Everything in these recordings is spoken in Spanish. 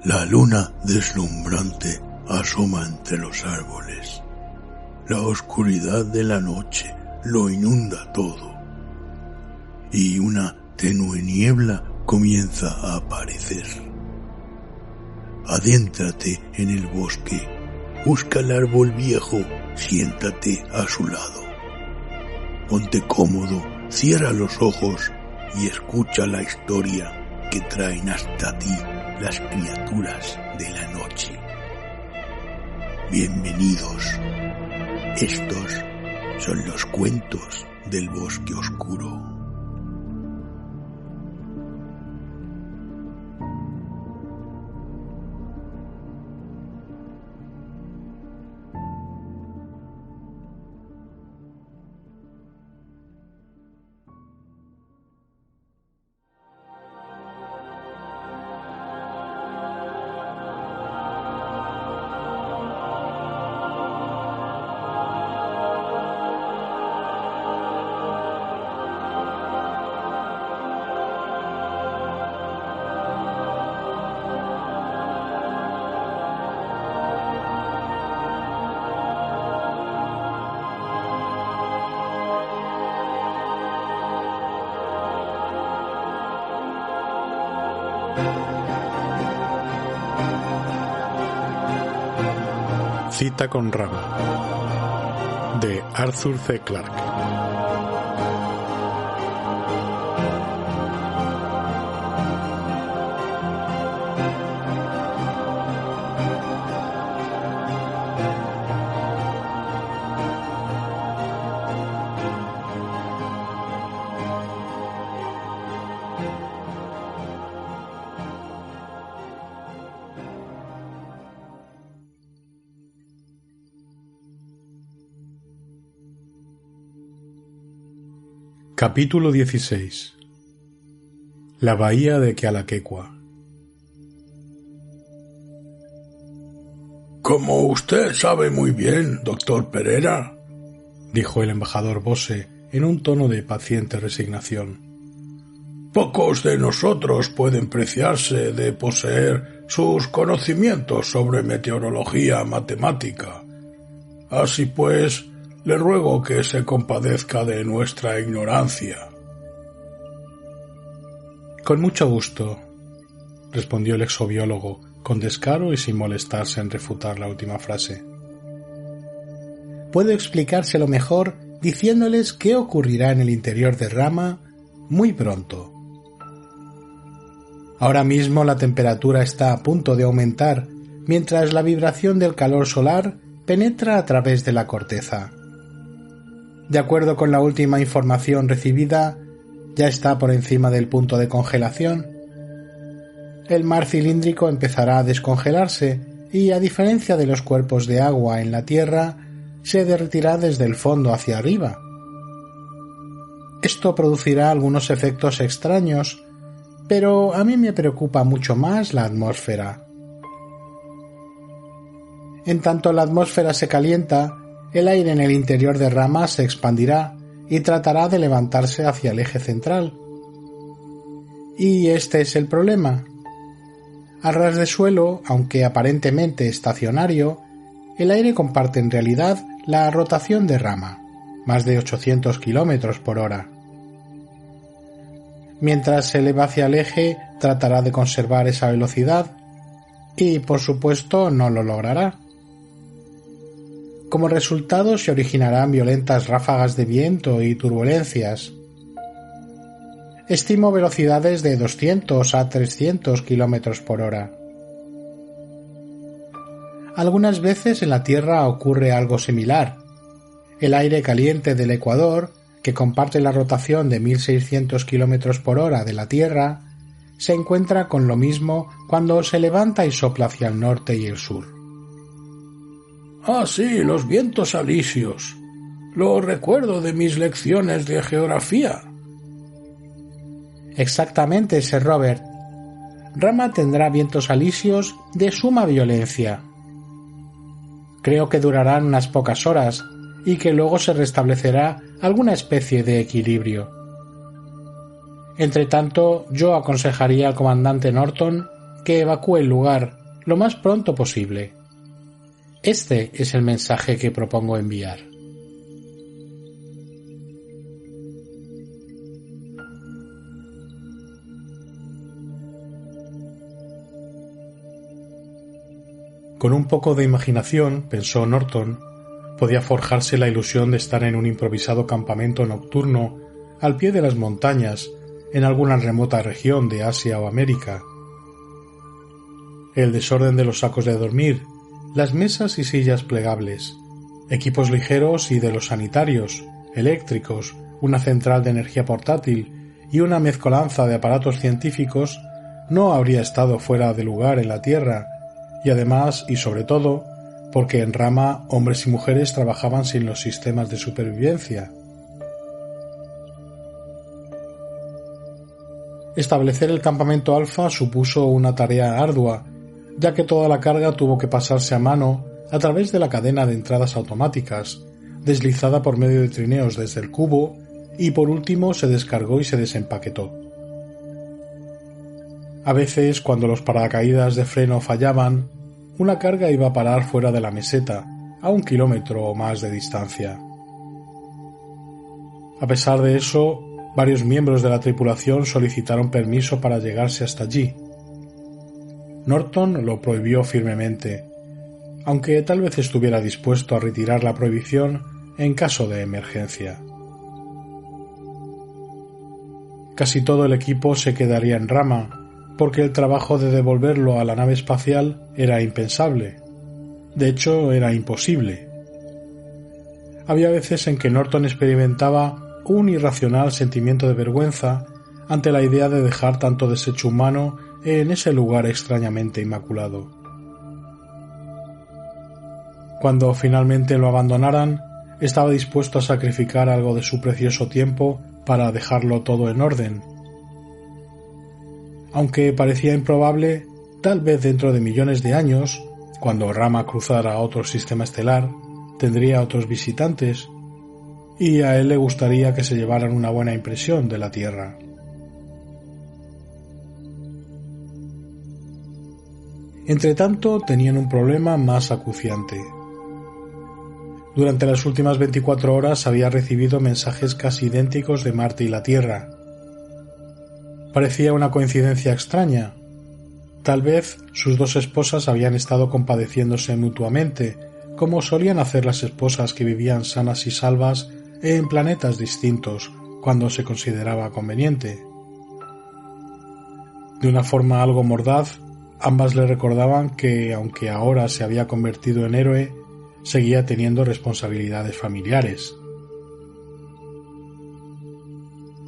La luna deslumbrante asoma entre los árboles. La oscuridad de la noche lo inunda todo. Y una tenue niebla comienza a aparecer. Adéntrate en el bosque. Busca el árbol viejo. Siéntate a su lado. Ponte cómodo, cierra los ojos y escucha la historia que traen hasta ti las criaturas de la noche. Bienvenidos. Estos son los cuentos del bosque oscuro. Cita con Rama, de Arthur C. Clarke. Capítulo 16. La bahía de Kealakequa. Como usted sabe muy bien, doctor Pereira, dijo el embajador Bose en un tono de paciente resignación, pocos de nosotros pueden preciarse de poseer sus conocimientos sobre meteorología matemática. Así pues, le ruego que se compadezca de nuestra ignorancia. Con mucho gusto, respondió el exobiólogo, con descaro y sin molestarse en refutar la última frase. Puedo explicárselo mejor diciéndoles qué ocurrirá en el interior de Rama muy pronto. Ahora mismo la temperatura está a punto de aumentar, mientras la vibración del calor solar penetra a través de la corteza. De acuerdo con la última información recibida, ya está por encima del punto de congelación. El mar cilíndrico empezará a descongelarse y, a diferencia de los cuerpos de agua en la Tierra, se derretirá desde el fondo hacia arriba. Esto producirá algunos efectos extraños, pero a mí me preocupa mucho más la atmósfera. En tanto la atmósfera se calienta, el aire en el interior de Rama se expandirá y tratará de levantarse hacia el eje central. Y este es el problema. A ras de suelo, aunque aparentemente estacionario, el aire comparte en realidad la rotación de Rama, más de 800 km por hora. Mientras se eleva hacia el eje, tratará de conservar esa velocidad y, por supuesto, no lo logrará. Como resultado se originarán violentas ráfagas de viento y turbulencias. Estimo velocidades de 200 a 300 km por hora. Algunas veces en la Tierra ocurre algo similar. El aire caliente del Ecuador, que comparte la rotación de 1600 km por hora de la Tierra, se encuentra con lo mismo cuando se levanta y sopla hacia el norte y el sur. Ah, sí, los vientos alisios. Lo recuerdo de mis lecciones de geografía. Exactamente, Sir Robert. Rama tendrá vientos alisios de suma violencia. Creo que durarán unas pocas horas y que luego se restablecerá alguna especie de equilibrio. Entretanto, yo aconsejaría al comandante Norton que evacúe el lugar lo más pronto posible. Este es el mensaje que propongo enviar. Con un poco de imaginación, pensó Norton, podía forjarse la ilusión de estar en un improvisado campamento nocturno al pie de las montañas en alguna remota región de Asia o América. El desorden de los sacos de dormir, las mesas y sillas plegables, equipos ligeros y de los sanitarios, eléctricos, una central de energía portátil y una mezcolanza de aparatos científicos no habría estado fuera de lugar en la Tierra, y además y sobre todo porque en Rama hombres y mujeres trabajaban sin los sistemas de supervivencia. Establecer el campamento Alfa supuso una tarea ardua, ya que toda la carga tuvo que pasarse a mano a través de la cadena de entradas automáticas, deslizada por medio de trineos desde el cubo, y por último se descargó y se desempaquetó. A veces, cuando los paracaídas de freno fallaban, una carga iba a parar fuera de la meseta, a 1 kilómetro o más de distancia. A pesar de eso, varios miembros de la tripulación solicitaron permiso para llegarse hasta allí. Norton lo prohibió firmemente, aunque tal vez estuviera dispuesto a retirar la prohibición en caso de emergencia. Casi todo el equipo se quedaría en Rama, porque el trabajo de devolverlo a la nave espacial era impensable. De hecho, era imposible. Había veces en que Norton experimentaba un irracional sentimiento de vergüenza ante la idea de dejar tanto desecho humano en ese lugar extrañamente inmaculado. Cuando finalmente lo abandonaran, estaba dispuesto a sacrificar algo de su precioso tiempo para dejarlo todo en orden. Aunque parecía improbable, tal vez dentro de millones de años, cuando Rama cruzara a otro sistema estelar, tendría otros visitantes, y a él le gustaría que se llevaran una buena impresión de la Tierra. Entretanto, tenían un problema más acuciante. Durante las últimas 24 horas había recibido mensajes casi idénticos de Marte y la Tierra. Parecía una coincidencia extraña. Tal vez sus dos esposas habían estado compadeciéndose mutuamente, como solían hacer las esposas que vivían sanas y salvas en planetas distintos cuando se consideraba conveniente. De una forma algo mordaz, ambas le recordaban que, aunque ahora se había convertido en héroe, seguía teniendo responsabilidades familiares.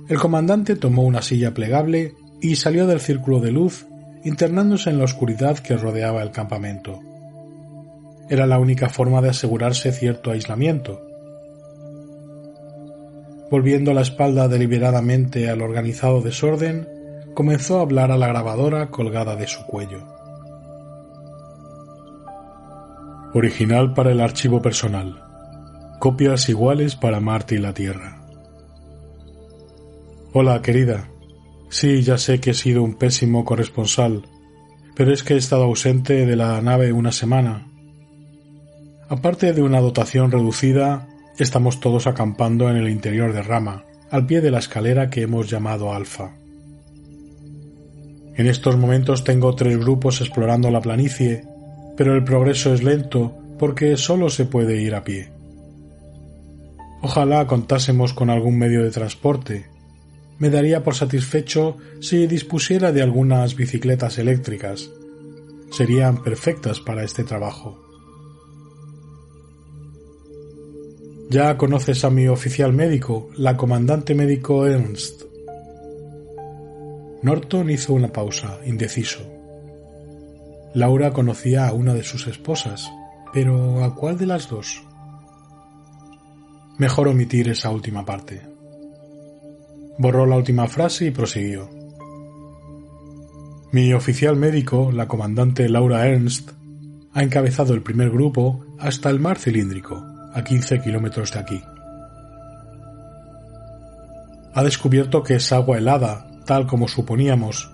El comandante tomó una silla plegable y salió del círculo de luz, internándose en la oscuridad que rodeaba el campamento. Era la única forma de asegurarse cierto aislamiento. Volviendo la espalda deliberadamente al organizado desorden, comenzó a hablar a la grabadora colgada de su cuello. Original para el archivo personal. Copias iguales para Marte y la Tierra. Hola, querida. Sí, ya sé que he sido un pésimo corresponsal, pero es que he estado ausente de la nave una semana. Aparte de una dotación reducida, estamos todos acampando en el interior de Rama, al pie de la escalera que hemos llamado Alfa. En estos momentos tengo 3 grupos explorando la planicie, pero el progreso es lento porque solo se puede ir a pie. Ojalá contásemos con algún medio de transporte. Me daría por satisfecho si dispusiera de algunas bicicletas eléctricas. Serían perfectas para este trabajo. Ya conoces a mi oficial médico, la comandante médico Ernst. Norton hizo una pausa, indeciso. Laura conocía a una de sus esposas, pero ¿a cuál de las dos? Mejor omitir esa última parte. Borró la última frase y prosiguió. Mi oficial médico, la comandante Laura Ernst, ha encabezado el primer grupo hasta el mar cilíndrico, a 15 kilómetros de aquí. Ha descubierto que es agua helada, tal como suponíamos,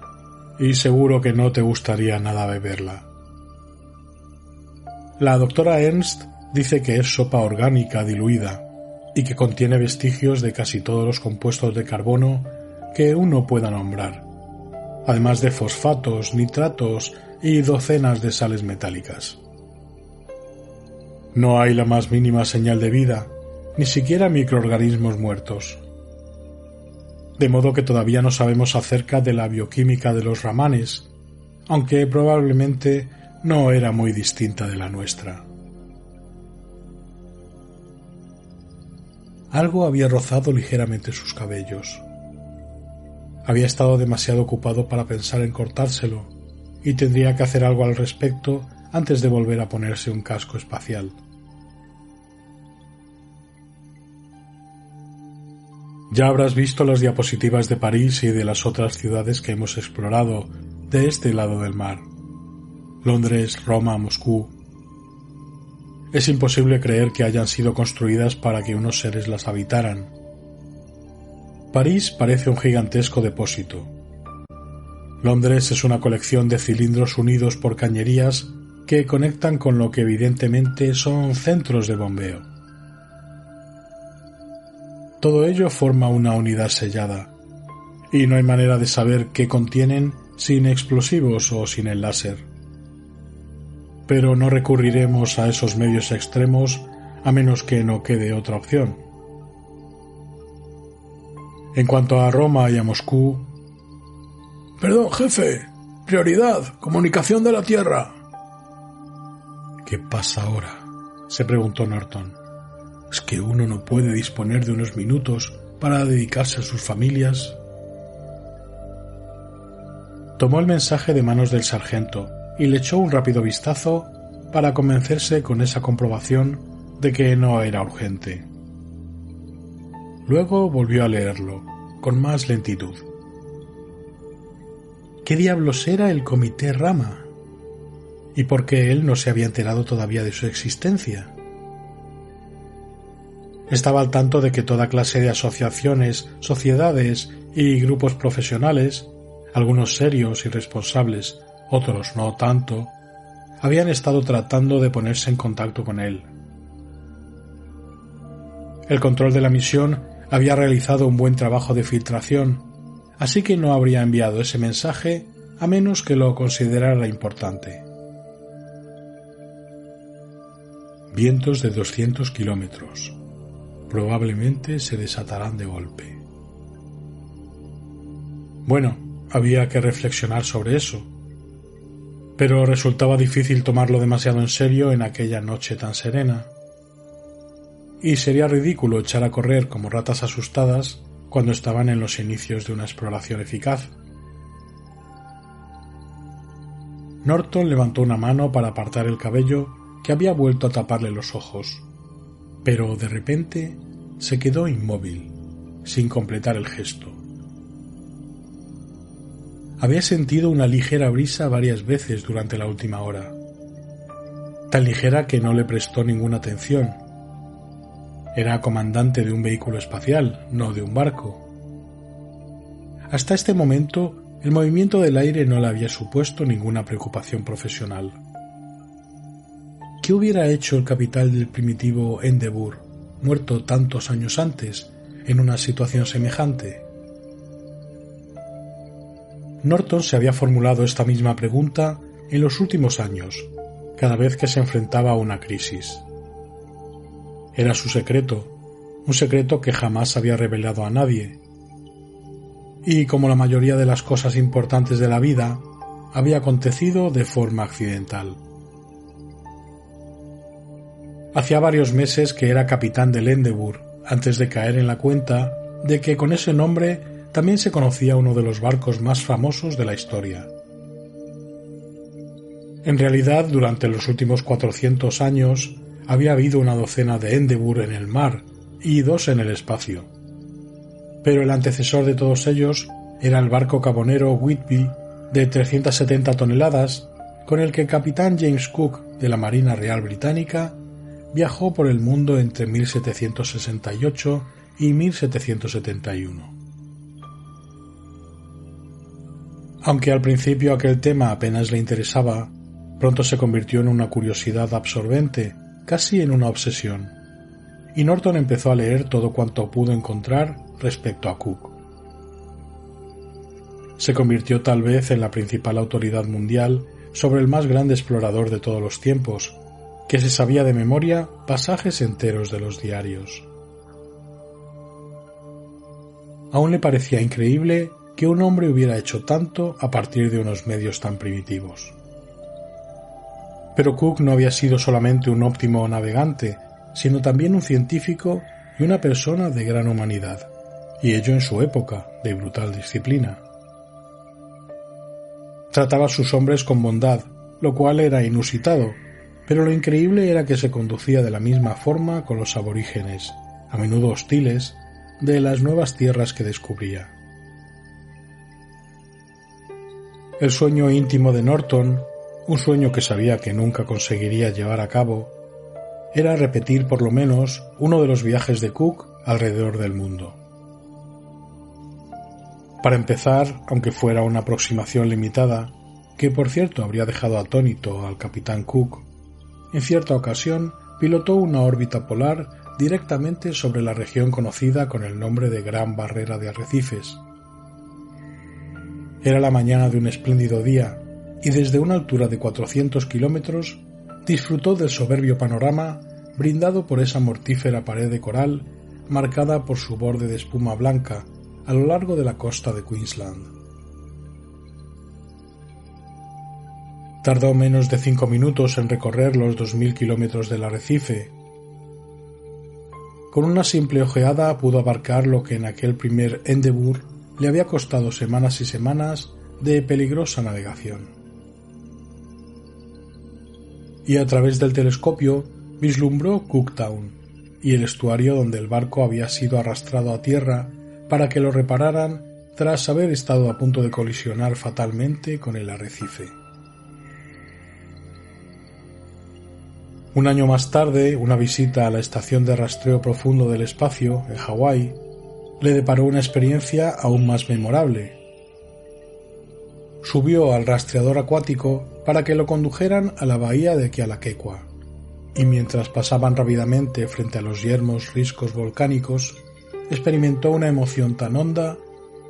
y seguro que no te gustaría nada beberla. La doctora Ernst dice que es sopa orgánica diluida y que contiene vestigios de casi todos los compuestos de carbono que uno pueda nombrar, además de fosfatos, nitratos y docenas de sales metálicas. No hay la más mínima señal de vida, ni siquiera microorganismos muertos. De modo que todavía no sabemos acerca de la bioquímica de los ramanes, aunque probablemente no era muy distinta de la nuestra. Algo había rozado ligeramente sus cabellos. Había estado demasiado ocupado para pensar en cortárselo, y tendría que hacer algo al respecto antes de volver a ponerse un casco espacial. Ya habrás visto las diapositivas de París y de las otras ciudades que hemos explorado de este lado del mar. Londres, Roma, Moscú. Es imposible creer que hayan sido construidas para que unos seres las habitaran. París parece un gigantesco depósito. Londres es una colección de cilindros unidos por cañerías que conectan con lo que evidentemente son centros de bombeo. Todo ello forma una unidad sellada, y no hay manera de saber qué contienen sin explosivos o sin el láser. Pero no recurriremos a esos medios extremos a menos que no quede otra opción. En cuanto a Roma y a Moscú... Perdón, jefe. Prioridad. Comunicación de la Tierra. ¿Qué pasa ahora?, se preguntó Norton. ¿Es que uno no puede disponer de unos minutos para dedicarse a sus familias? Tomó el mensaje de manos del sargento y le echó un rápido vistazo para convencerse con esa comprobación de que no era urgente. Luego volvió a leerlo, con más lentitud. ¿Qué diablos era el Comité Rama? ¿Y por qué él no se había enterado todavía de su existencia? Estaba al tanto de que toda clase de asociaciones, sociedades y grupos profesionales, algunos serios y responsables, otros no tanto, habían estado tratando de ponerse en contacto con él. El control de la misión había realizado un buen trabajo de filtración, así que no habría enviado ese mensaje a menos que lo considerara importante. Vientos de 200 kilómetros. Probablemente se desatarán de golpe. Bueno, había que reflexionar sobre eso, pero resultaba difícil tomarlo demasiado en serio en aquella noche tan serena. Y sería ridículo echar a correr como ratas asustadas cuando estaban en los inicios de una exploración eficaz. Norton levantó una mano para apartar el cabello que había vuelto a taparle los ojos, pero de repente se quedó inmóvil, sin completar el gesto. Había sentido una ligera brisa varias veces durante la última hora, tan ligera que no le prestó ninguna atención. Era comandante de un vehículo espacial, no de un barco. Hasta este momento, el movimiento del aire no le había supuesto ninguna preocupación profesional. ¿Qué hubiera hecho el capitán del primitivo Endeavour, muerto tantos años antes, en una situación semejante? Norton se había formulado esta misma pregunta en los últimos años, cada vez que se enfrentaba a una crisis. Era su secreto, un secreto que jamás había revelado a nadie. Y como la mayoría de las cosas importantes de la vida, había acontecido de forma accidental. Hacía varios meses que era capitán del Endeavour, antes de caer en la cuenta de que con ese nombre también se conocía uno de los barcos más famosos de la historia. En realidad, durante los últimos 400 años, había habido una docena de Endeavour en el mar y 2 en el espacio. Pero el antecesor de todos ellos era el barco carbonero Whitby de 370 toneladas, con el que el capitán James Cook de la Marina Real Británica viajó por el mundo entre 1768 y 1771. Aunque al principio aquel tema apenas le interesaba, Pronto se convirtió en una curiosidad absorbente, casi en una obsesión, y Norton empezó a leer todo cuanto pudo encontrar respecto a Cook. Se convirtió tal vez en la principal autoridad mundial sobre el más grande explorador de todos los tiempos, que se sabía de memoria pasajes enteros de los diarios. Aún le parecía increíble que un hombre hubiera hecho tanto a partir de unos medios tan primitivos. Pero Cook no había sido solamente un óptimo navegante, sino también un científico y una persona de gran humanidad, y ello en su época de brutal disciplina. Trataba a sus hombres con bondad, lo cual era inusitado, pero lo increíble era que se conducía de la misma forma con los aborígenes, a menudo hostiles, de las nuevas tierras que descubría. El sueño íntimo de Norton, un sueño que sabía que nunca conseguiría llevar a cabo, era repetir por lo menos uno de los viajes de Cook alrededor del mundo. Para empezar, aunque fuera una aproximación limitada, que por cierto habría dejado atónito al capitán Cook, en cierta ocasión pilotó una órbita polar directamente sobre la región conocida con el nombre de Gran Barrera de Arrecifes. Era la mañana de un espléndido día, y desde una altura de 400 kilómetros disfrutó del soberbio panorama brindado por esa mortífera pared de coral marcada por su borde de espuma blanca a lo largo de la costa de Queensland. Tardó menos de 5 minutos en recorrer los 2000 kilómetros del arrecife. Con una simple ojeada pudo abarcar lo que en aquel primer Endeavour le había costado semanas y semanas de peligrosa navegación. Y a través del telescopio vislumbró Cooktown y el estuario donde el barco había sido arrastrado a tierra para que lo repararan tras haber estado a punto de colisionar fatalmente con el arrecife. Un año más tarde, una visita a la estación de rastreo profundo del espacio, en Hawái, le deparó una experiencia aún más memorable. Subió al rastreador acuático para que lo condujeran a la bahía de Kealakekua, y mientras pasaban rápidamente frente a los yermos riscos volcánicos, experimentó una emoción tan honda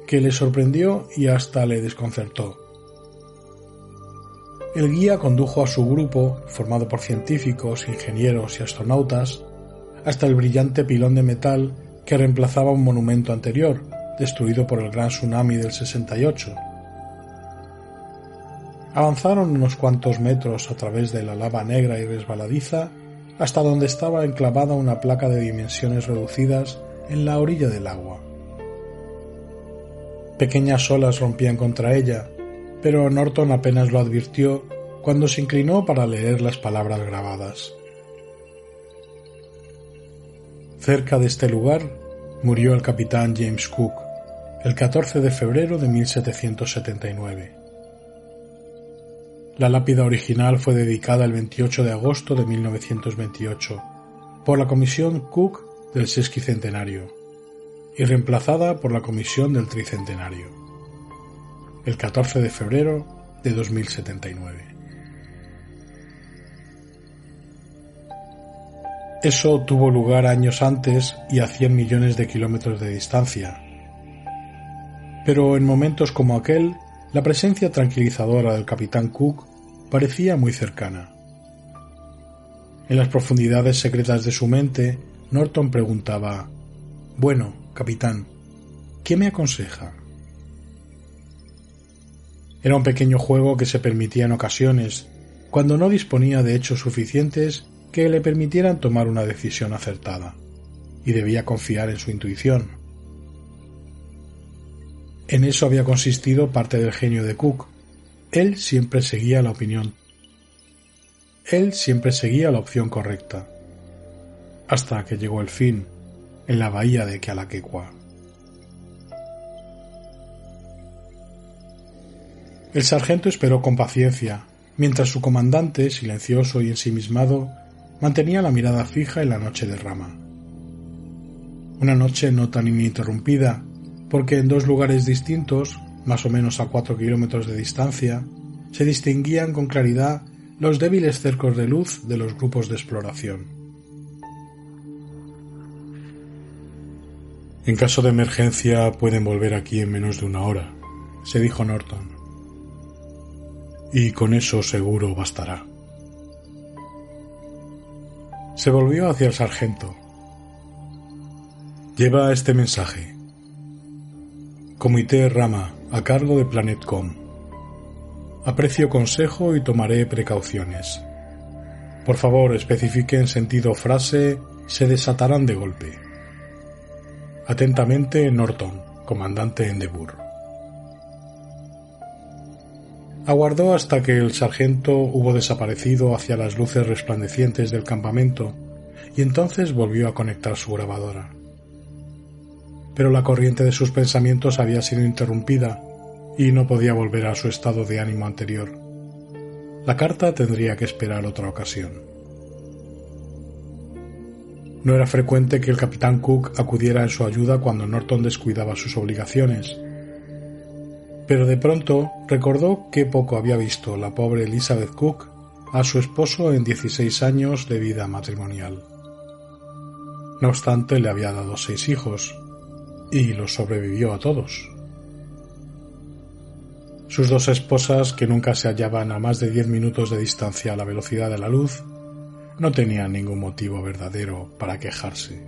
que le sorprendió y hasta le desconcertó. El guía condujo a su grupo, formado por científicos, ingenieros y astronautas, hasta el brillante pilón de metal que reemplazaba un monumento anterior, destruido por el gran tsunami del 68. Avanzaron unos cuantos metros a través de la lava negra y resbaladiza hasta donde estaba enclavada una placa de dimensiones reducidas en la orilla del agua. Pequeñas olas rompían contra ella, pero Norton apenas lo advirtió cuando se inclinó para leer las palabras grabadas. Cerca de este lugar murió el capitán James Cook, el 14 de febrero de 1779. La lápida original fue dedicada el 28 de agosto de 1928 por la Comisión Cook del Sesquicentenario y reemplazada por la Comisión del Tricentenario, el 14 de febrero de 2079. Eso tuvo lugar años antes y a 100 millones de kilómetros de distancia. Pero en momentos como aquel, la presencia tranquilizadora del capitán Cook parecía muy cercana. En las profundidades secretas de su mente, Norton preguntaba: «Bueno, capitán, ¿qué me aconseja?». Era un pequeño juego que se permitía en ocasiones, cuando no disponía de hechos suficientes que le permitieran tomar una decisión acertada, y debía confiar en su intuición. En eso había consistido parte del genio de Cook. Él siempre seguía la opción correcta, hasta que llegó el fin, en la bahía de Kealakekua. El sargento esperó con paciencia, mientras su comandante, silencioso y ensimismado, mantenía la mirada fija en la noche de rama. Una noche no tan ininterrumpida, porque en dos lugares distintos, más o menos a 4 kilómetros de distancia, se distinguían con claridad los débiles cercos de luz de los grupos de exploración. En caso de emergencia pueden volver aquí en menos de 1 hora, se dijo Norton. Y con eso seguro bastará. Se volvió hacia el sargento. Lleva este mensaje. Comité Rama, a cargo de Planetcom. Aprecio consejo y tomaré precauciones. Por favor, especifique en sentido frase, se desatarán de golpe. Atentamente, Norton, comandante Endeavour. Aguardó hasta que el sargento hubo desaparecido hacia las luces resplandecientes del campamento y entonces volvió a conectar su grabadora. Pero la corriente de sus pensamientos había sido interrumpida y no podía volver a su estado de ánimo anterior. La carta tendría que esperar otra ocasión. No era frecuente que el capitán Cook acudiera en su ayuda cuando Norton descuidaba sus obligaciones, pero de pronto recordó que poco había visto la pobre Elizabeth Cook a su esposo en 16 años de vida matrimonial. No obstante, le había dado 6 hijos, y los sobrevivió a todos. Sus 2 esposas, que nunca se hallaban a más de 10 minutos de distancia a la velocidad de la luz, no tenían ningún motivo verdadero para quejarse.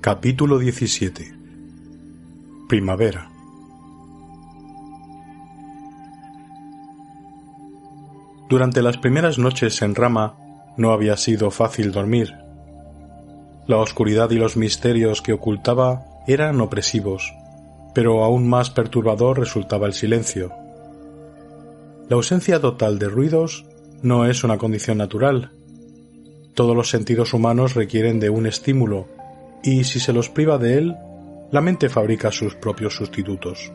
Capítulo 17. Primavera. Durante las primeras noches en Rama no había sido fácil dormir. La oscuridad y los misterios que ocultaba eran opresivos, pero aún más perturbador resultaba el silencio. La ausencia total de ruidos no es una condición natural. Todos los sentidos humanos requieren de un estímulo, y si se los priva de él, la mente fabrica sus propios sustitutos.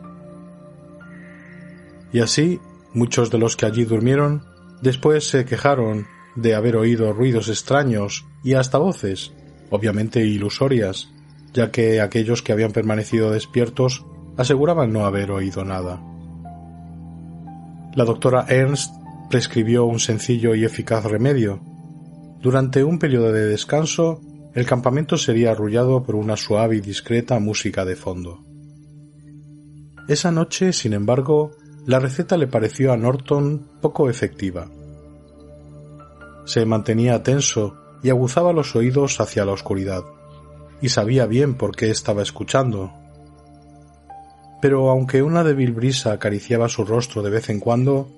Y así, muchos de los que allí durmieron después se quejaron de haber oído ruidos extraños y hasta voces, obviamente ilusorias, ya que aquellos que habían permanecido despiertos aseguraban no haber oído nada. La doctora Ernst prescribió un sencillo y eficaz remedio. Durante un periodo de descanso, el campamento sería arrullado por una suave y discreta música de fondo. Esa noche, sin embargo, la receta le pareció a Norton poco efectiva. Se mantenía tenso y aguzaba los oídos hacia la oscuridad, y sabía bien por qué estaba escuchando. Pero aunque una débil brisa acariciaba su rostro de vez en cuando,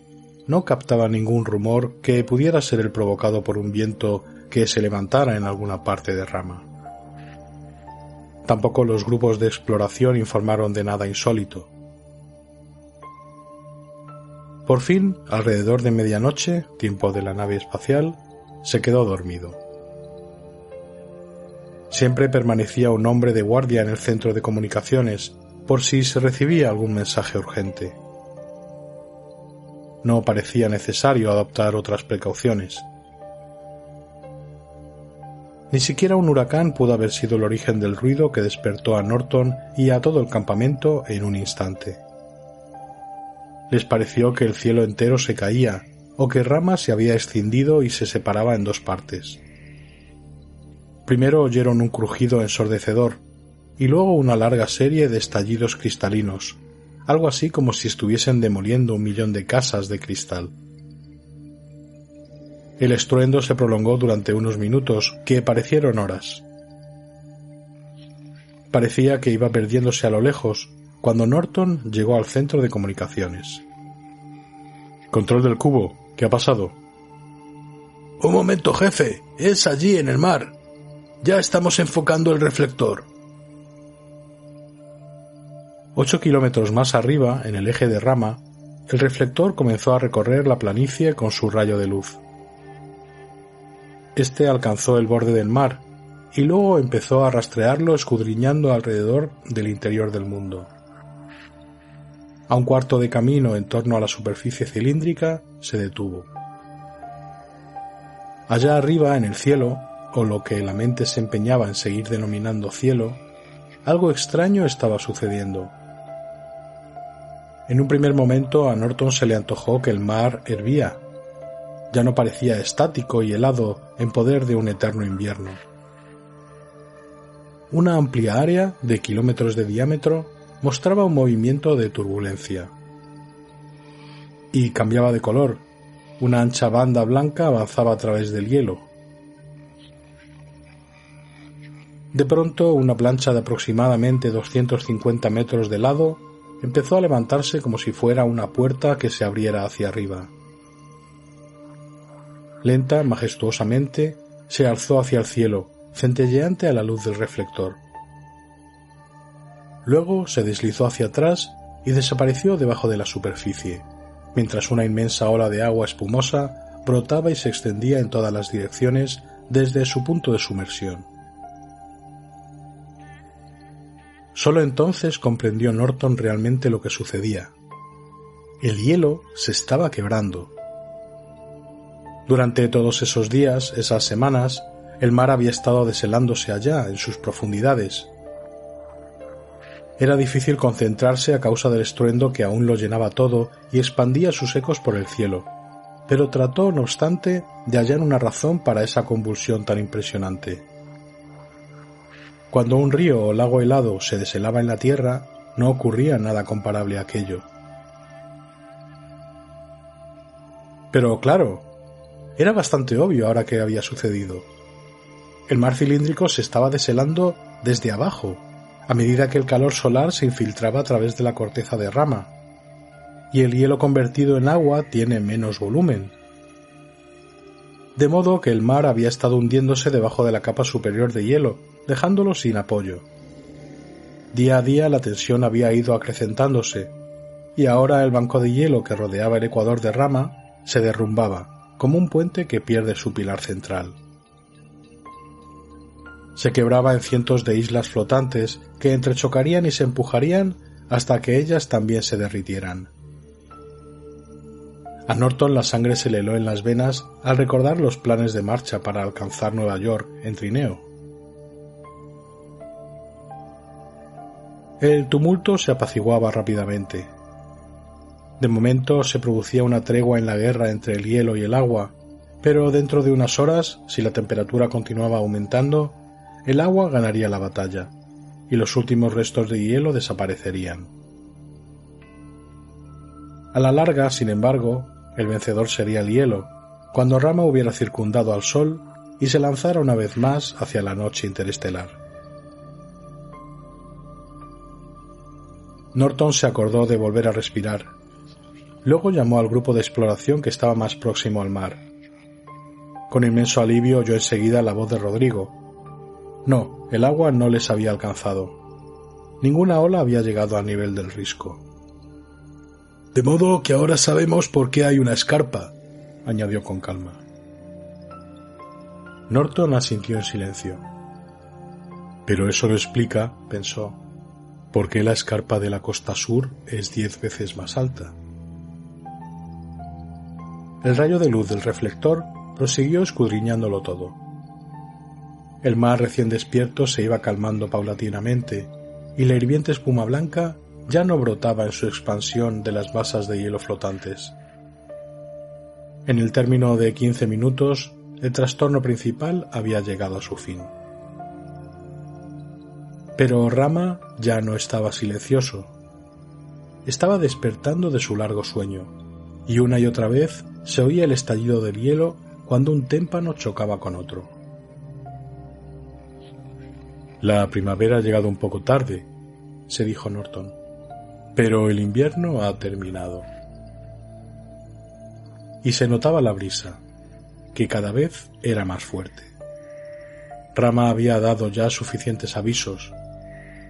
no captaba ningún rumor que pudiera ser el provocado por un viento que se levantara en alguna parte de Rama. Tampoco los grupos de exploración informaron de nada insólito. Por fin, alrededor de medianoche, tiempo de la nave espacial, se quedó dormido. Siempre permanecía un hombre de guardia en el centro de comunicaciones, por si se recibía algún mensaje urgente. No parecía necesario adoptar otras precauciones. Ni siquiera un huracán pudo haber sido el origen del ruido que despertó a Norton y a todo el campamento en un instante. Les pareció que el cielo entero se caía, o que Rama se había escindido y se separaba en 2 partes. Primero oyeron un crujido ensordecedor, y luego una larga serie de estallidos cristalinos, algo así como si estuviesen demoliendo 1.000.000 de casas de cristal. El estruendo se prolongó durante unos minutos que parecieron horas. Parecía que iba perdiéndose a lo lejos cuando Norton llegó al centro de comunicaciones. «Control del cubo, ¿qué ha pasado?» «Un momento, jefe, es allí en el mar. Ya estamos enfocando el reflector». 8 kilómetros más arriba, en el eje de Rama, el reflector comenzó a recorrer la planicie con su rayo de luz. Este alcanzó el borde del mar y luego empezó a rastrearlo escudriñando alrededor del interior del mundo. A un cuarto de camino en torno a la superficie cilíndrica se detuvo. Allá arriba en el cielo, o lo que la mente se empeñaba en seguir denominando cielo, algo extraño estaba sucediendo. En un primer momento a Norton se le antojó que el mar hervía. Ya no parecía estático y helado en poder de un eterno invierno. Una amplia área de kilómetros de diámetro mostraba un movimiento de turbulencia. Y cambiaba de color. Una ancha banda blanca avanzaba a través del hielo. De pronto, una plancha de aproximadamente 250 metros de lado empezó a levantarse como si fuera una puerta que se abriera hacia arriba. Lenta, majestuosamente, se alzó hacia el cielo, centelleante a la luz del reflector. Luego se deslizó hacia atrás y desapareció debajo de la superficie, mientras una inmensa ola de agua espumosa brotaba y se extendía en todas las direcciones desde su punto de sumersión. Solo entonces comprendió Norton realmente lo que sucedía. El hielo se estaba quebrando. Durante todos esos días, esas semanas, el mar había estado deshelándose allá, en sus profundidades. Era difícil concentrarse a causa del estruendo que aún lo llenaba todo y expandía sus ecos por el cielo, pero trató, no obstante, de hallar una razón para esa convulsión tan impresionante. Cuando un río o lago helado se deshelaba en la tierra, no ocurría nada comparable a aquello. Pero claro, era bastante obvio ahora que había sucedido. El mar cilíndrico se estaba deshelando desde abajo, a medida que el calor solar se infiltraba a través de la corteza de Rama, y el hielo convertido en agua tiene menos volumen. De modo que el mar había estado hundiéndose debajo de la capa superior de hielo, dejándolo sin apoyo. Día a día la tensión había ido acrecentándose, y ahora el banco de hielo que rodeaba el ecuador de Rama se derrumbaba, como un puente que pierde su pilar central. Se quebraba en cientos de islas flotantes que entrechocarían y se empujarían hasta que ellas también se derritieran. A Norton la sangre se le heló en las venas al recordar los planes de marcha para alcanzar Nueva York en trineo. El tumulto se apaciguaba rápidamente. De momento se producía una tregua en la guerra entre el hielo y el agua, pero dentro de unas horas, si la temperatura continuaba aumentando, el agua ganaría la batalla, y los últimos restos de hielo desaparecerían. A la larga, sin embargo, el vencedor sería el hielo, cuando Rama hubiera circundado al Sol y se lanzara una vez más hacia la noche interestelar. Norton se acordó de volver a respirar. Luego llamó al grupo de exploración que estaba más próximo al mar. Con inmenso alivio oyó enseguida la voz de Rodrigo. No, el agua no les había alcanzado. Ninguna ola había llegado al nivel del risco. «De modo que ahora sabemos por qué hay una escarpa», añadió con calma. Norton asintió en silencio. Pero eso lo explica, pensó, por qué la escarpa de la costa sur es 10 veces más alta. El rayo de luz del reflector prosiguió escudriñándolo todo. El mar recién despierto se iba calmando paulatinamente, y la hirviente espuma blanca ya no brotaba en su expansión de las masas de hielo flotantes. En el término de 15 minutos, el trastorno principal había llegado a su fin. Pero Rama ya no estaba silencioso. Estaba despertando de su largo sueño, y una y otra vez se oía el estallido del hielo cuando un témpano chocaba con otro. La primavera ha llegado un poco tarde, se dijo Norton, pero el invierno ha terminado. Y se notaba la brisa, que cada vez era más fuerte. Rama había dado ya suficientes avisos.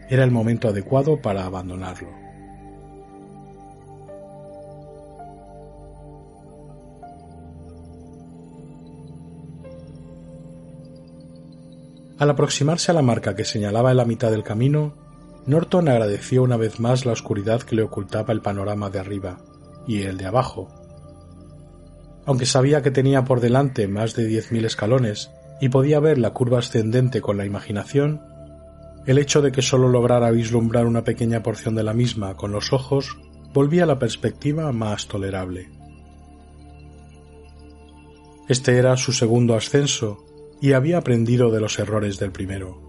Era el momento adecuado para abandonarlo. Al aproximarse a la marca que señalaba en la mitad del camino, Norton agradeció una vez más la oscuridad que le ocultaba el panorama de arriba y el de abajo. Aunque sabía que tenía por delante más de 10.000 escalones y podía ver la curva ascendente con la imaginación, el hecho de que solo lograra vislumbrar una pequeña porción de la misma con los ojos volvía la perspectiva más tolerable. Este era su segundo ascenso y había aprendido de los errores del primero.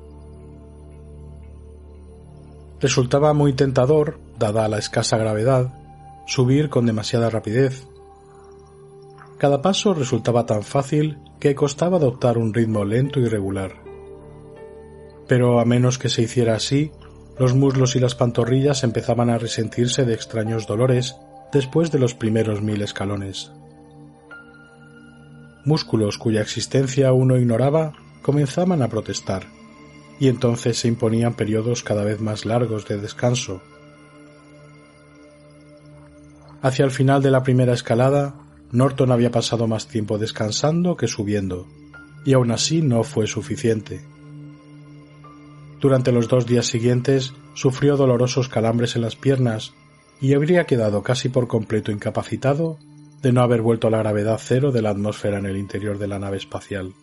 Resultaba muy tentador, dada la escasa gravedad, subir con demasiada rapidez. Cada paso resultaba tan fácil que costaba adoptar un ritmo lento y regular. Pero a menos que se hiciera así, los muslos y las pantorrillas empezaban a resentirse de extraños dolores después de los primeros 1000 escalones. Músculos cuya existencia uno ignoraba comenzaban a protestar, y entonces se imponían periodos cada vez más largos de descanso. Hacia el final de la primera escalada, Norton había pasado más tiempo descansando que subiendo, y aún así no fue suficiente. Durante los 2 días siguientes sufrió dolorosos calambres en las piernas y habría quedado casi por completo incapacitado de no haber vuelto a la gravedad cero de la atmósfera en el interior de la nave espacial.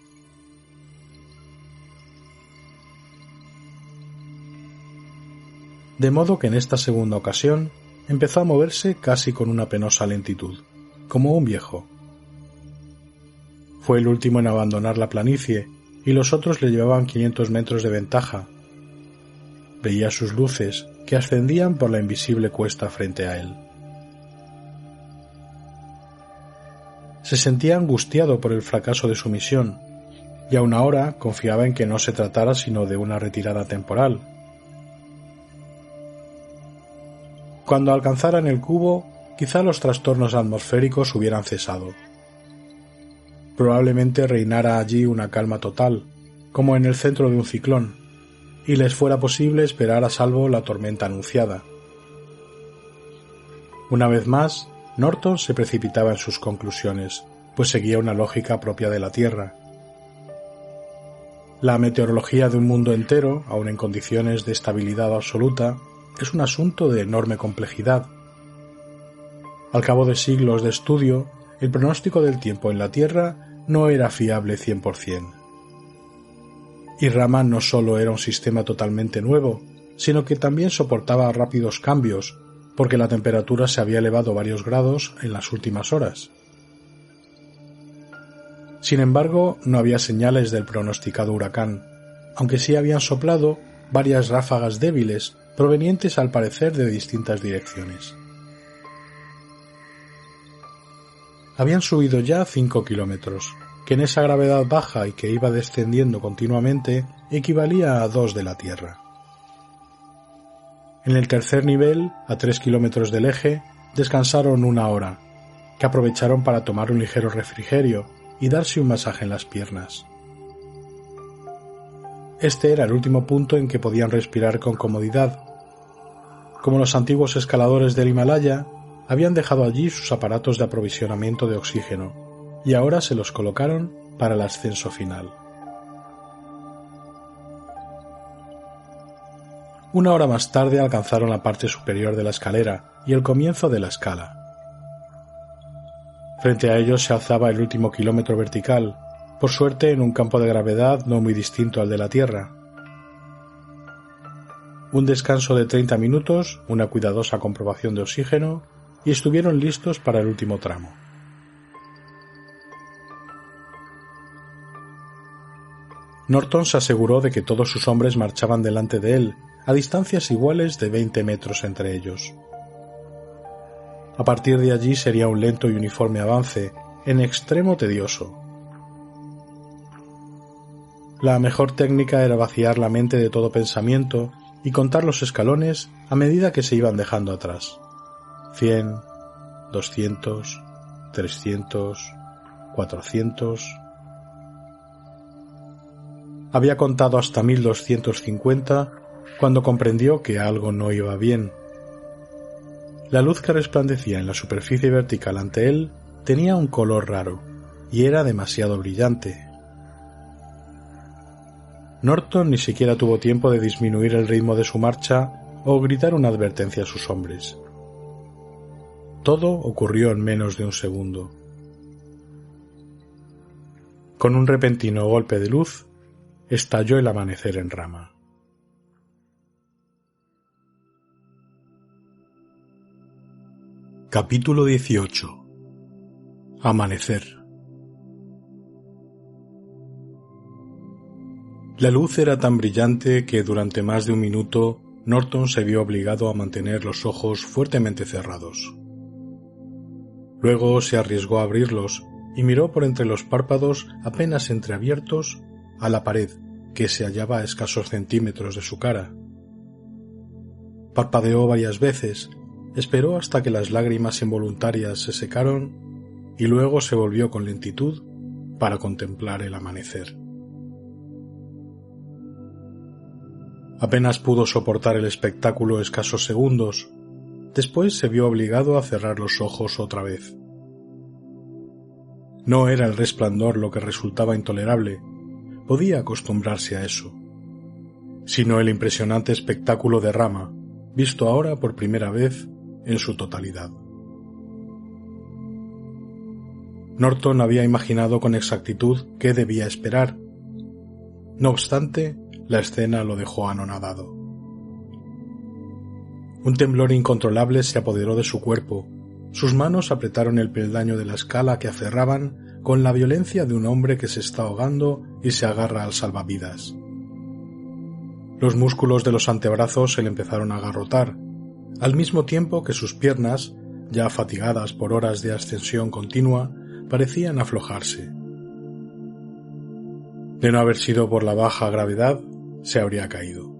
De modo que en esta segunda ocasión empezó a moverse casi con una penosa lentitud, como un viejo. Fue el último en abandonar la planicie y los otros le llevaban 500 metros de ventaja. Veía sus luces que ascendían por la invisible cuesta frente a él. Se sentía angustiado por el fracaso de su misión, y aun ahora confiaba en que no se tratara sino de una retirada temporal. Cuando alcanzaran el cubo, quizá los trastornos atmosféricos hubieran cesado. Probablemente reinara allí una calma total, como en el centro de un ciclón, y les fuera posible esperar a salvo la tormenta anunciada. Una vez más, Norton se precipitaba en sus conclusiones, pues seguía una lógica propia de la Tierra. La meteorología de un mundo entero, aun en condiciones de estabilidad absoluta, es un asunto de enorme complejidad. Al cabo de siglos de estudio, el pronóstico del tiempo en la Tierra no era fiable 100%. Y Raman no solo era un sistema totalmente nuevo, sino que también soportaba rápidos cambios, porque la temperatura se había elevado varios grados en las últimas horas. Sin embargo, no había señales del pronosticado huracán, aunque sí habían soplado varias ráfagas débiles, provenientes al parecer de distintas direcciones. Habían subido ya 5 kilómetros, que en esa gravedad baja y que iba descendiendo continuamente equivalía a 2 de la Tierra. En el tercer nivel, a 3 kilómetros del eje, descansaron 1 hora, que aprovecharon para tomar un ligero refrigerio y darse un masaje en las piernas. Este era el último punto en que podían respirar con comodidad. Como los antiguos escaladores del Himalaya, habían dejado allí sus aparatos de aprovisionamiento de oxígeno, y ahora se los colocaron para el ascenso final. 1 hora más tarde alcanzaron la parte superior de la escalera y el comienzo de la escala. Frente a ellos se alzaba el último kilómetro vertical, por suerte en un campo de gravedad no muy distinto al de la Tierra. Un descanso de 30 minutos, una cuidadosa comprobación de oxígeno, y estuvieron listos para el último tramo. Norton se aseguró de que todos sus hombres marchaban delante de él, a distancias iguales de 20 metros entre ellos. A partir de allí sería un lento y uniforme avance, en extremo tedioso. La mejor técnica era vaciar la mente de todo pensamiento y contar los escalones a medida que se iban dejando atrás. 100, 200, 300, 400... Había contado hasta 1250 cuando comprendió que algo no iba bien. La luz que resplandecía en la superficie vertical ante él tenía un color raro y era demasiado brillante. Norton ni siquiera tuvo tiempo de disminuir el ritmo de su marcha o gritar una advertencia a sus hombres. Todo ocurrió en menos de un segundo. Con un repentino golpe de luz, estalló el amanecer en Rama. Capítulo 18. Amanecer. La luz era tan brillante que durante más de un minuto Norton se vio obligado a mantener los ojos fuertemente cerrados. Luego se arriesgó a abrirlos y miró por entre los párpados apenas entreabiertos a la pared que se hallaba a escasos centímetros de su cara. Parpadeó varias veces, esperó hasta que las lágrimas involuntarias se secaron y luego se volvió con lentitud para contemplar el amanecer. Apenas pudo soportar el espectáculo escasos segundos, después se vio obligado a cerrar los ojos otra vez. No era el resplandor lo que resultaba intolerable, podía acostumbrarse a eso, sino el impresionante espectáculo de Rama, visto ahora por primera vez en su totalidad. Norton había imaginado con exactitud qué debía esperar. No obstante, la escena lo dejó anonadado. Un temblor incontrolable se apoderó de su cuerpo. Sus manos apretaron el peldaño de la escala que aferraban con la violencia de un hombre que se está ahogando y se agarra al salvavidas. Los músculos de los antebrazos se le empezaron a agarrotar, al mismo tiempo que sus piernas, ya fatigadas por horas de ascensión continua, parecían aflojarse. De no haber sido por la baja gravedad, se habría caído.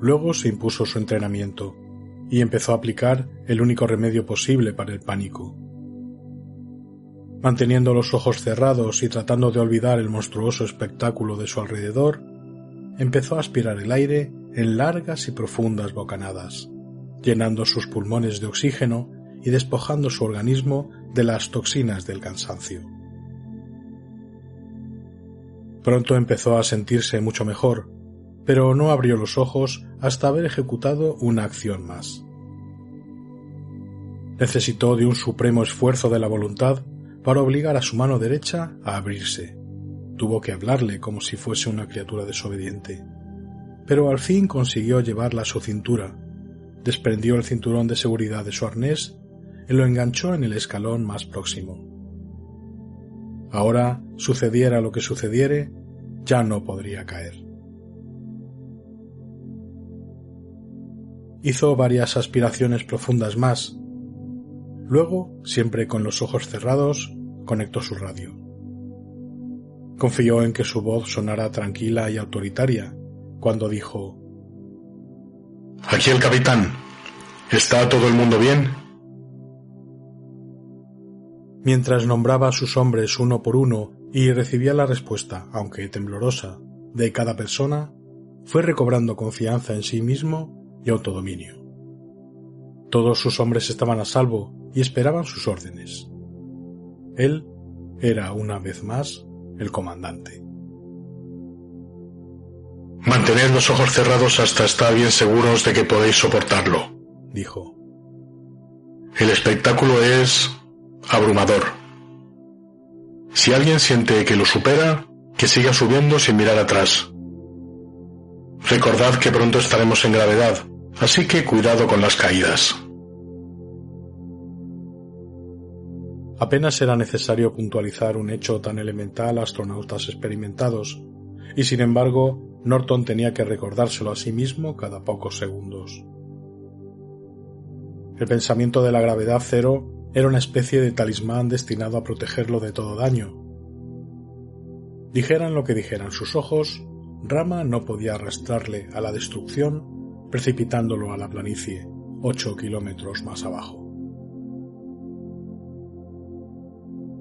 Luego se impuso su entrenamiento y empezó a aplicar el único remedio posible para el pánico. Manteniendo los ojos cerrados y tratando de olvidar el monstruoso espectáculo de su alrededor, empezó a aspirar el aire en largas y profundas bocanadas, llenando sus pulmones de oxígeno y despojando su organismo de las toxinas del cansancio. Pronto empezó a sentirse mucho mejor, pero no abrió los ojos hasta haber ejecutado una acción más. Necesitó de un supremo esfuerzo de la voluntad para obligar a su mano derecha a abrirse. Tuvo que hablarle como si fuese una criatura desobediente, pero al fin consiguió llevarla a su cintura, desprendió el cinturón de seguridad de su arnés y lo enganchó en el escalón más próximo. Ahora, sucediera lo que sucediere, ya no podría caer. Hizo varias aspiraciones profundas más. Luego, siempre con los ojos cerrados, conectó su radio. Confió en que su voz sonara tranquila y autoritaria cuando dijo: «Aquí el capitán. ¿Está todo el mundo bien?» Mientras nombraba a sus hombres uno por uno y recibía la respuesta, aunque temblorosa, de cada persona, fue recobrando confianza en sí mismo y autodominio. Todos sus hombres estaban a salvo y esperaban sus órdenes. Él era, una vez más, el comandante. «Mantened los ojos cerrados hasta estar bien seguros de que podéis soportarlo», dijo. «El espectáculo es abrumador. Si alguien siente que lo supera, que siga subiendo sin mirar atrás. Recordad que pronto estaremos en gravedad, así que cuidado con las caídas». Apenas era necesario puntualizar un hecho tan elemental a astronautas experimentados, y sin embargo Norton tenía que recordárselo a sí mismo cada pocos segundos. El pensamiento de la gravedad cero era una especie de talismán destinado a protegerlo de todo daño. Dijeran lo que dijeran sus ojos, Rama no podía arrastrarle a la destrucción precipitándolo a la planicie, 8 kilómetros más abajo.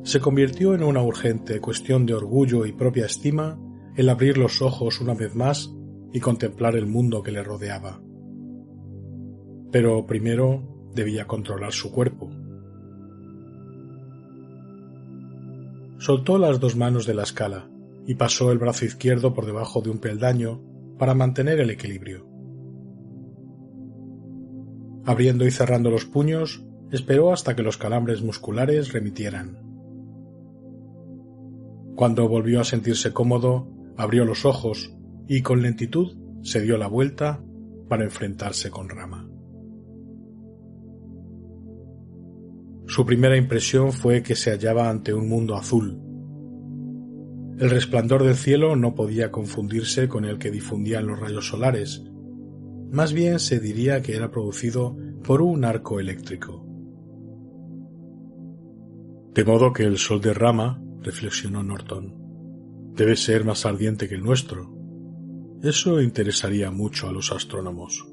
Se convirtió en una urgente cuestión de orgullo y propia estima el abrir los ojos una vez más y contemplar el mundo que le rodeaba. Pero primero debía controlar su cuerpo. Soltó las dos manos de la escala y pasó el brazo izquierdo por debajo de un peldaño para mantener el equilibrio. Abriendo y cerrando los puños, esperó hasta que los calambres musculares remitieran. Cuando volvió a sentirse cómodo, abrió los ojos y con lentitud se dio la vuelta para enfrentarse con Rama. Su primera impresión fue que se hallaba ante un mundo azul. El resplandor del cielo no podía confundirse con el que difundían los rayos solares. Más bien se diría que era producido por un arco eléctrico. De modo que el sol de Rama, reflexionó Norton, debe ser más ardiente que el nuestro. Eso interesaría mucho a los astrónomos.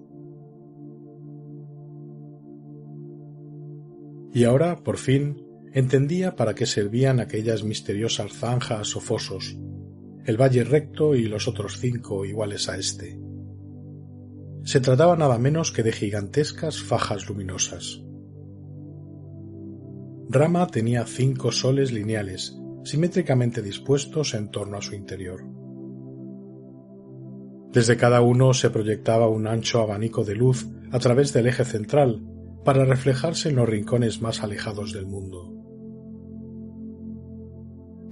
Y ahora, por fin, entendía para qué servían aquellas misteriosas zanjas o fosos, el valle recto y los otros 5 iguales a este. Se trataba nada menos que de gigantescas fajas luminosas. Rama tenía 5 soles lineales, simétricamente dispuestos en torno a su interior. Desde cada uno se proyectaba un ancho abanico de luz a través del eje central para reflejarse en los rincones más alejados del mundo.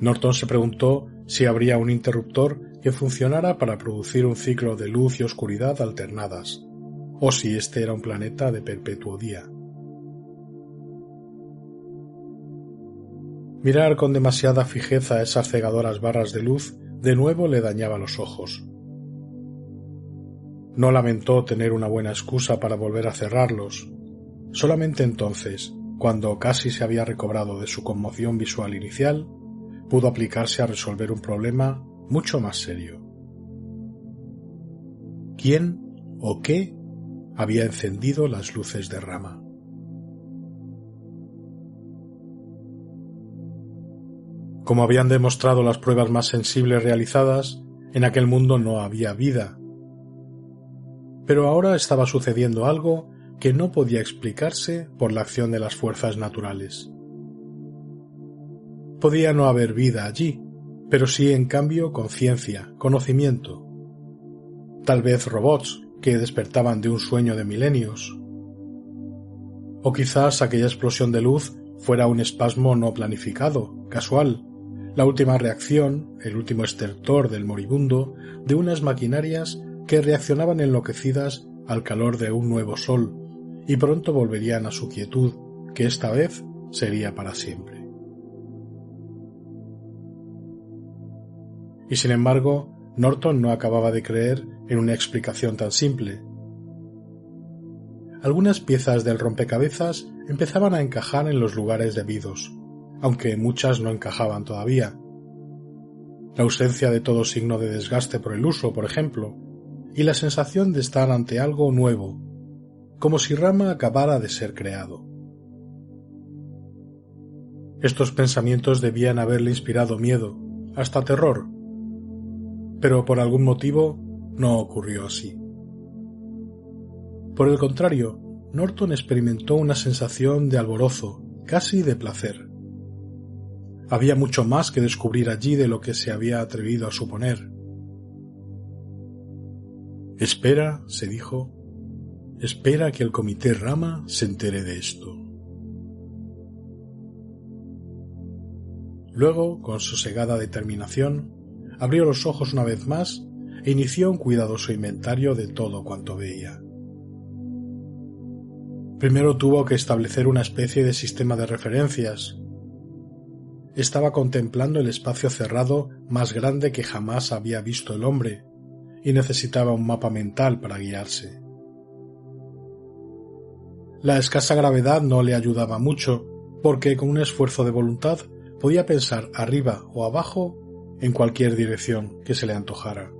Norton se preguntó si habría un interruptor que funcionara para producir un ciclo de luz y oscuridad alternadas, o si este era un planeta de perpetuo día. Mirar con demasiada fijeza esas cegadoras barras de luz de nuevo le dañaba los ojos. No lamentó tener una buena excusa para volver a cerrarlos. Solamente entonces, cuando casi se había recobrado de su conmoción visual inicial, pudo aplicarse a resolver un problema mucho más serio. ¿Quién o qué había encendido las luces de Rama? Como habían demostrado las pruebas más sensibles realizadas, en aquel mundo no había vida. Pero ahora estaba sucediendo algo que no podía explicarse por la acción de las fuerzas naturales. Podía no haber vida allí, pero sí, en cambio, conciencia, conocimiento. Tal vez robots que despertaban de un sueño de milenios. O quizás aquella explosión de luz fuera un espasmo no planificado, casual, la última reacción, el último estertor del moribundo, de unas maquinarias que reaccionaban enloquecidas al calor de un nuevo sol y pronto volverían a su quietud, que esta vez sería para siempre. Y sin embargo, Norton no acababa de creer en una explicación tan simple. Algunas piezas del rompecabezas empezaban a encajar en los lugares debidos, aunque muchas no encajaban todavía. La ausencia de todo signo de desgaste por el uso, por ejemplo, y la sensación de estar ante algo nuevo, como si Rama acabara de ser creado. Estos pensamientos debían haberle inspirado miedo, hasta terror, pero por algún motivo no ocurrió así. Por el contrario, Norton experimentó una sensación de alborozo, casi de placer. Había mucho más que descubrir allí de lo que se había atrevido a suponer. Espera, se dijo, espera que el comité Rama se entere de esto. Luego, con sosegada determinación, abrió los ojos una vez más e inició un cuidadoso inventario de todo cuanto veía. Primero tuvo que establecer una especie de sistema de referencias. Estaba contemplando el espacio cerrado más grande que jamás había visto el hombre y necesitaba un mapa mental para guiarse. La escasa gravedad no le ayudaba mucho, porque con un esfuerzo de voluntad podía pensar arriba o abajo en cualquier dirección que se le antojara.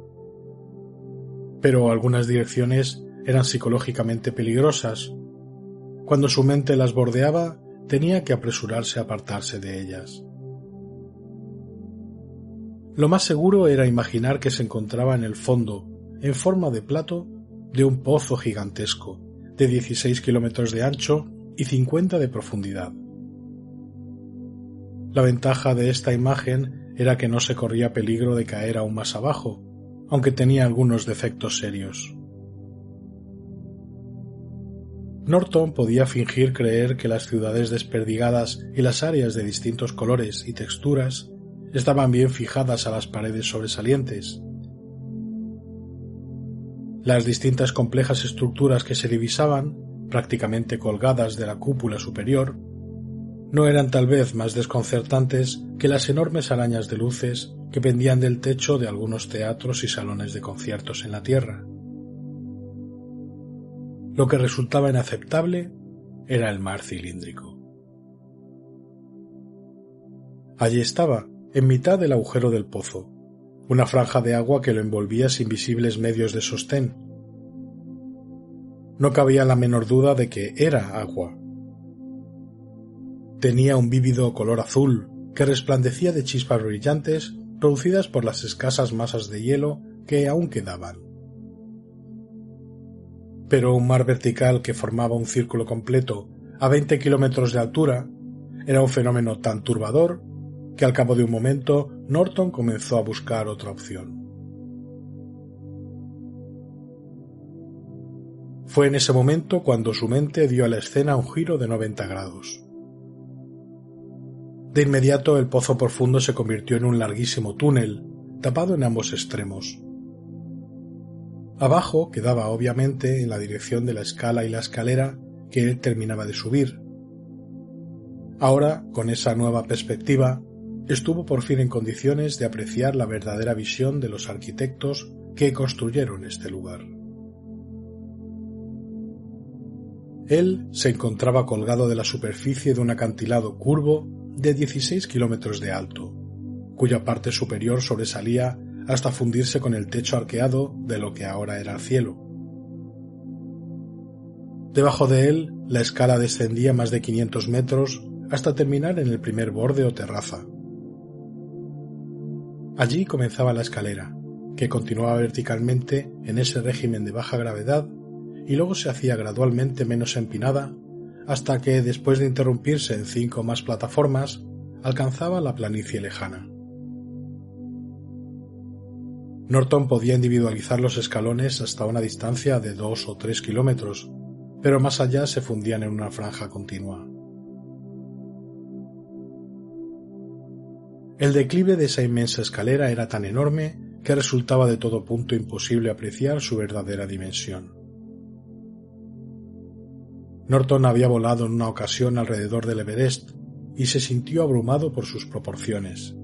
Pero algunas direcciones eran psicológicamente peligrosas. Cuando su mente las bordeaba, tenía que apresurarse a apartarse de ellas. Lo más seguro era imaginar que se encontraba en el fondo, en forma de plato, de un pozo gigantesco, de 16 kilómetros de ancho y 50 de profundidad. La ventaja de esta imagen era que no se corría peligro de caer aún más abajo, aunque tenía algunos defectos serios. Norton podía fingir creer que las ciudades desperdigadas y las áreas de distintos colores y texturas estaban bien fijadas a las paredes sobresalientes. Las distintas complejas estructuras que se divisaban, prácticamente colgadas de la cúpula superior, no eran tal vez más desconcertantes que las enormes arañas de luces que pendían del techo de algunos teatros y salones de conciertos en la Tierra. Lo que resultaba inaceptable era el mar cilíndrico. Allí estaba, en mitad del agujero del pozo, una franja de agua que lo envolvía sin visibles medios de sostén. No cabía la menor duda de que era agua. Tenía un vívido color azul que resplandecía de chispas brillantes producidas por las escasas masas de hielo que aún quedaban. Pero un mar vertical que formaba un círculo completo a 20 kilómetros de altura era un fenómeno tan turbador que al cabo de un momento Norton comenzó a buscar otra opción. Fue en ese momento cuando su mente dio a la escena un giro de 90 grados. De inmediato el pozo profundo se convirtió en un larguísimo túnel, tapado en ambos extremos. Abajo quedaba obviamente en la dirección de la escala y la escalera que él terminaba de subir. Ahora, con esa nueva perspectiva, estuvo por fin en condiciones de apreciar la verdadera visión de los arquitectos que construyeron este lugar. Él se encontraba colgado de la superficie de un acantilado curvo de 16 kilómetros de alto, cuya parte superior sobresalía hasta fundirse con el techo arqueado de lo que ahora era el cielo. Debajo de él, la escala descendía más de 500 metros hasta terminar en el primer borde o terraza. Allí comenzaba la escalera, que continuaba verticalmente en ese régimen de baja gravedad y luego se hacía gradualmente menos empinada hasta que, después de interrumpirse en 5 más plataformas, alcanzaba la planicie lejana. Norton podía individualizar los escalones hasta una distancia de 2 o 3 kilómetros, pero más allá se fundían en una franja continua. El declive de esa inmensa escalera era tan enorme que resultaba de todo punto imposible apreciar su verdadera dimensión. Norton había volado en una ocasión alrededor del Everest y se sintió abrumado por sus proporciones.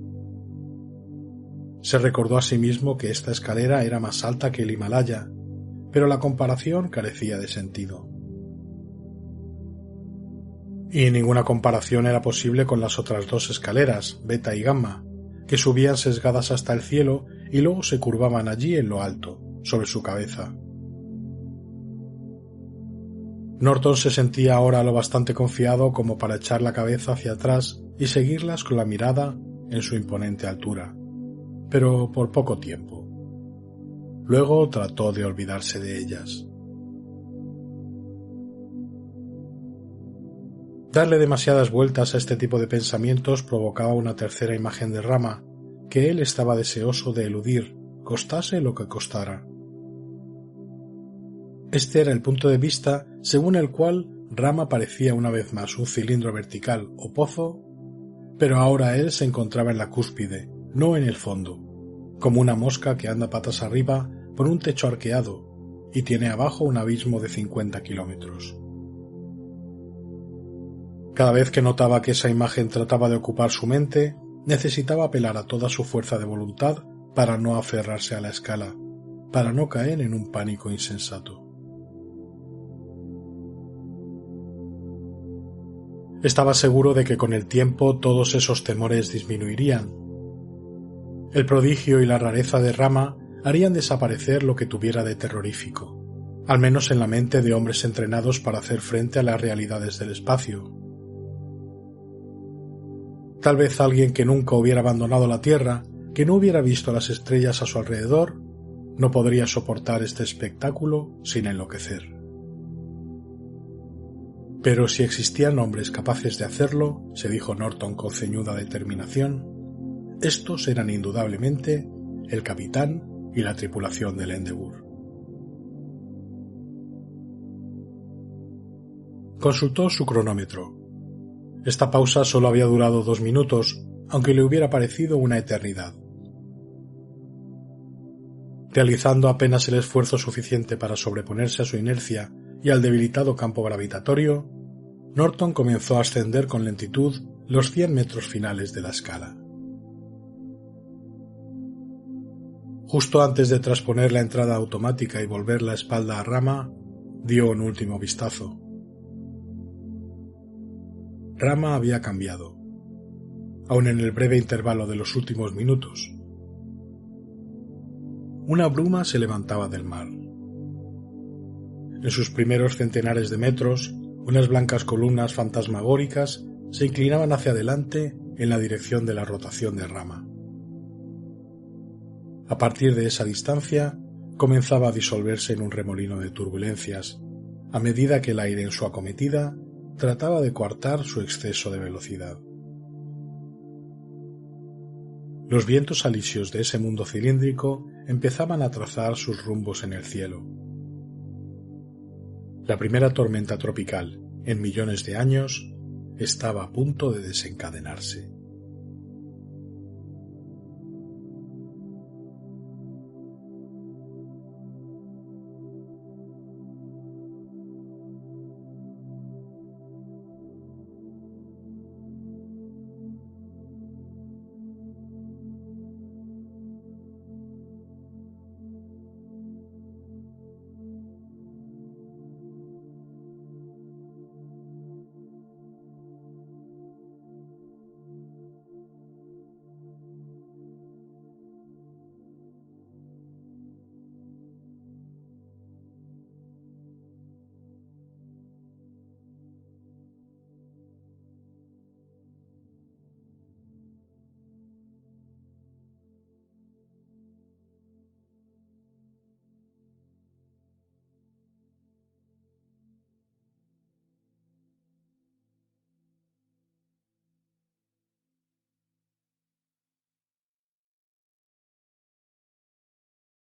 Se recordó a sí mismo que esta escalera era más alta que el Himalaya, pero la comparación carecía de sentido. Y ninguna comparación era posible con las otras 2 escaleras, Beta y Gamma, que subían sesgadas hasta el cielo y luego se curvaban allí en lo alto, sobre su cabeza. Norton se sentía ahora lo bastante confiado como para echar la cabeza hacia atrás y seguirlas con la mirada en su imponente altura, pero por poco tiempo. Luego trató de olvidarse de ellas. Darle demasiadas vueltas a este tipo de pensamientos provocaba una tercera imagen de Rama, que él estaba deseoso de eludir, costase lo que costara. Este era el punto de vista según el cual Rama parecía una vez más un cilindro vertical o pozo, pero ahora él se encontraba en la cúspide, no en el fondo, como una mosca que anda patas arriba por un techo arqueado y tiene abajo un abismo de 50 kilómetros. Cada vez que notaba que esa imagen trataba de ocupar su mente, necesitaba apelar a toda su fuerza de voluntad para no aferrarse a la escala, para no caer en un pánico insensato. Estaba seguro de que con el tiempo todos esos temores disminuirían. El prodigio y la rareza de Rama harían desaparecer lo que tuviera de terrorífico, al menos en la mente de hombres entrenados para hacer frente a las realidades del espacio. Tal vez alguien que nunca hubiera abandonado la Tierra, que no hubiera visto las estrellas a su alrededor, no podría soportar este espectáculo sin enloquecer. Pero si existían hombres capaces de hacerlo, se dijo Norton con ceñuda determinación, estos eran indudablemente el capitán y la tripulación del Endeavour. Consultó su cronómetro. Esta pausa solo había durado 2 minutos, aunque le hubiera parecido una eternidad. Realizando apenas el esfuerzo suficiente para sobreponerse a su inercia y al debilitado campo gravitatorio, Norton comenzó a ascender con lentitud los 100 metros finales de la escala. Justo antes de trasponer la entrada automática y volver la espalda a Rama, dio un último vistazo. Rama había cambiado, aun en el breve intervalo de los últimos minutos. Una bruma se levantaba del mar. En sus primeros centenares de metros, unas blancas columnas fantasmagóricas se inclinaban hacia adelante en la dirección de la rotación de Rama. A partir de esa distancia, comenzaba a disolverse en un remolino de turbulencias, a medida que el aire en su acometida trataba de coartar su exceso de velocidad. Los vientos alisios de ese mundo cilíndrico empezaban a trazar sus rumbos en el cielo. La primera tormenta tropical, en millones de años, estaba a punto de desencadenarse.